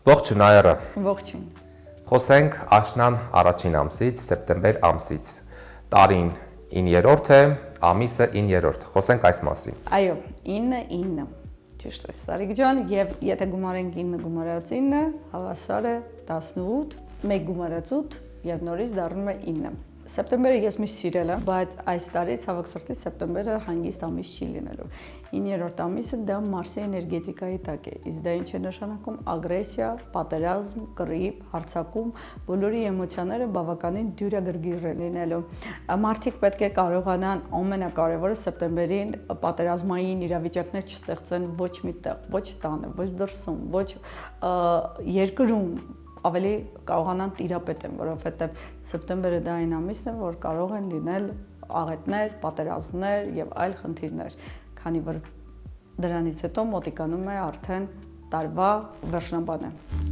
Ողջույն Այարը։ Ողջույն։ Խոսենք աշնան առաջին ամսից, սեպտեմբեր ամսից։ Տարին 9-րդ է, ամիսը 9-րդ։ Խոսենք այս մասին։ Այո, 9-9։ Ճիշտ է, Սարիկ ջան, եւ եթե գումարենք 9 գումարած 9, հավասար է 18, 1 գումարած 8 եւ նորից դառնում է 9։ Սեպտեմբերը ես միշտ սիրել եմ, բայց այս տարի ցավոք սրտի սեպտեմբերը հանգիստ ամիս չի լինելու։ 9-րդ ամիսը դա Մարսի էներգետիկայի տակ է, իսկ դա ինչ է նշանակում՝ ագրեսիա, պատերազմ, կռիվ, հարձակում, բոլորի էմոցիաները բավականին դյուրագրգիռ են լինելու։ Մարդիկ պետք է կարողանան ամենակարևորը սեպտեմբերին պատերազմային իրավիճակներ չստեղծեն ոչ միտեղ, ոչ տանը, ոչ դրսում, ոչ երկրում, ավելի կարողանան տիրապետեն, որովհետև սեպտեմբերը դա այն ամիսն է, որ կարող են լինել աղետներ, պատերազմներ եւ այլ խնդիրներ, քանի որ դրանից հետո մոտիկանում է արդեն տարվա վերջնաբանը։